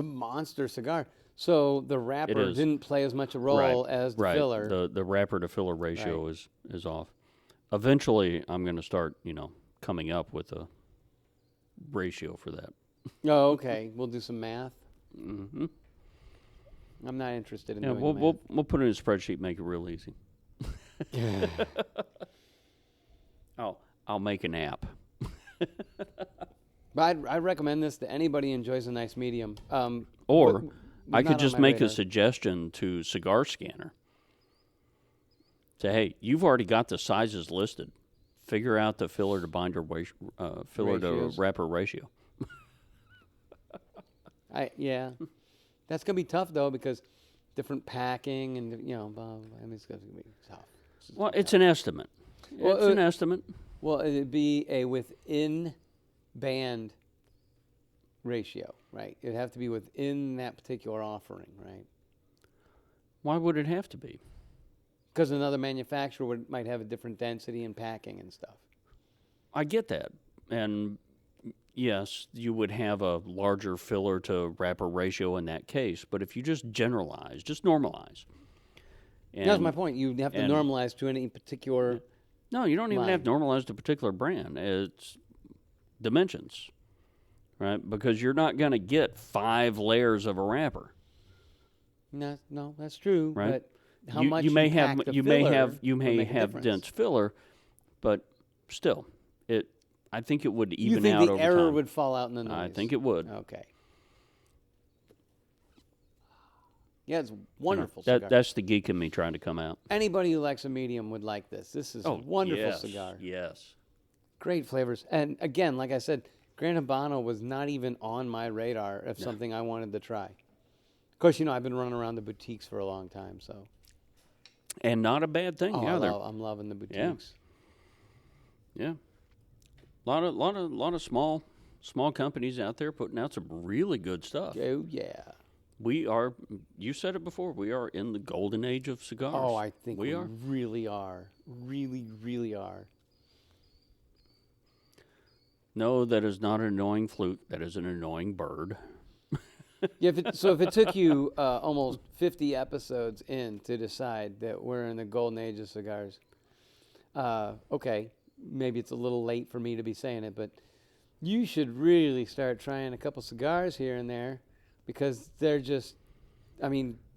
monster cigar. So the wrapper is. didn't play as much a role as the filler. The wrapper to filler ratio is off. Eventually, I'm going to start coming up with a ratio for that. Oh, okay. We'll do some math. Mm-hmm. I'm not interested in doing math. We'll put it in a spreadsheet, make it real easy. I'll make an app. But I recommend this to anybody who enjoys a nice medium. Or I not could on just my make radar. a suggestion to Cigar Scanner. Say, hey, you've already got the sizes listed. Figure out the filler to binder filler to Ratios. wrapper ratio. Yeah. That's going to be tough, though, because different packing and, blah, blah, blah. I mean, it's going to be tough. Well, it's an estimate. Well, It's an estimate. Well, it'd be a within band ratio, right? It'd have to be within that particular offering, right? Why would it have to be? Because another manufacturer might have a different density and packing and stuff. I get that. And yes, you would have a larger filler to wrapper ratio in that case. But if you just generalize, just normalize. That's my point. You have to and- normalize to any particular. No, you don't even line. have to normalize a particular brand. It's dimensions, right? Because you're not going to get 5 layers of a wrapper, No, that's true. right? But how you, much you may pack have the you may filler have you would may make a have difference. dense filler, but still, I think it would You even think out the over error time. would fall out in the noise? I think it would. Okay. Yeah, it's wonderful cigar. That's the geek in me trying to come out. Anybody who likes a medium would like this. This is a wonderful yes, cigar. Yes. Great flavors. And again, like I said, Grand Habano was not even on my radar of something I wanted to try. Of course, I've been running around the boutiques for a long time, so. And not a bad thing either. I'm loving the boutiques. Yeah. Lot of small companies out there putting out some really good stuff. Oh, yeah. We are, you said it before, we are in the golden age of cigars. Oh, I think we are. really are. Really, really are. No, that is not an annoying flute. That is an annoying bird. Yeah, if it took you almost 50 episodes in to decide that we're in the golden age of cigars, okay, maybe it's a little late for me to be saying it, but you should really start trying a couple cigars here and there because they're just,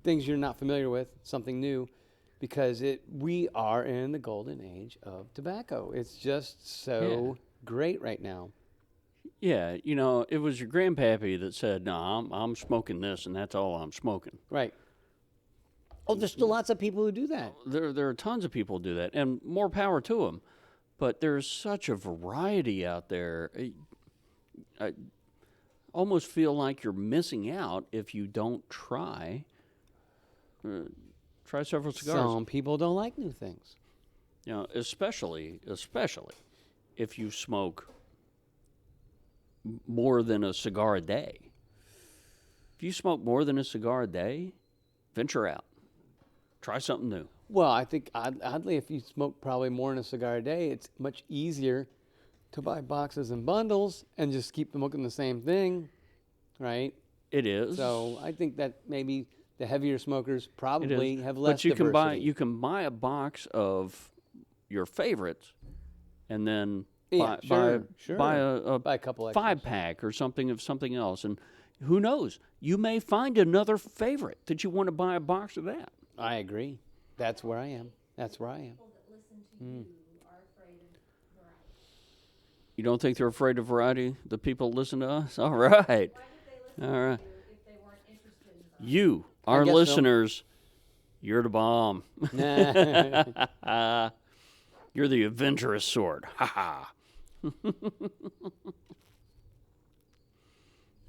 things you're not familiar with, something new, because we are in the golden age of tobacco. It's just so great right now. Yeah, it was your grandpappy that said, "No, I'm smoking this, and that's all I'm smoking." Right. Oh, there's still lots of people who do that. There are tons of people who do that, and more power to them. But there's such a variety out there. I almost feel like you're missing out if you don't try several cigars. Some people don't like new things. Especially if you smoke more than a cigar a day. If you smoke more than a cigar a day, venture out. Try something new. Well, I think oddly, if you smoke probably more than a cigar a day, it's much easier to buy boxes and bundles and just keep smoking the same thing, right? It is. So I think that maybe the heavier smokers probably have less but you diversity. can buy a box of your favorites, and then Yeah, sure. buy a Buy a couple extras. 5-pack or something of something else, and who knows? You may find another favorite that you want to buy a box of that. I agree. That's where I am. That's where I am. People that listen to you are afraid of variety. You don't think they're afraid of variety? The people listen to us. All right. Why would they listen All right. to you if they weren't interested in variety? You, our guess so. listeners, you're the bomb. You're the adventurous sort. Ha ha.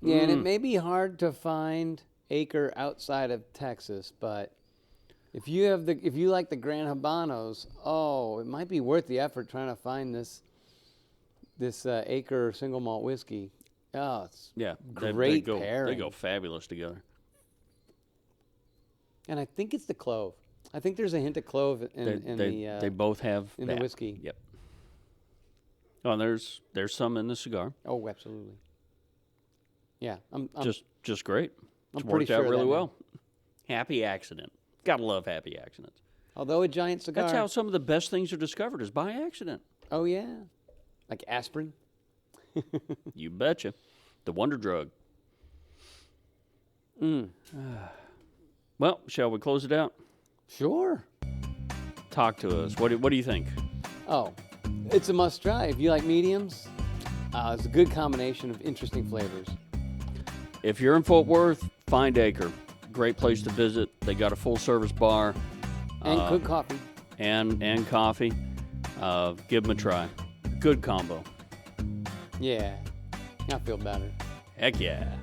Yeah, and it may be hard to find Acre outside of Texas, but if you like the Grand Habanos, it might be worth the effort trying to find this Acre single malt whiskey. Oh, it's Yeah. great they pairing. go fabulous together. And I think it's the clove. I think there's a hint of clove in They both have in that. the whiskey. Yep. Oh, and there's some in the cigar. Oh, absolutely. Yeah, I'm Just great. It's I'm pretty worked out sure of really that now. well. Happy accident. Gotta love happy accidents. although a giant cigar. That's how some of the best things are discovered, is by accident. Oh yeah, like aspirin. You betcha. The wonder drug. Well, shall we close it out? Sure. Talk to us. What do you think? Oh, it's a must try if you like mediums. It's a good combination of interesting flavors. If you're in Fort Worth, find Acre. Great place to visit. They got a full-service bar. And good coffee. And coffee. Give them a try. Good combo. Yeah, I feel better. Heck yeah.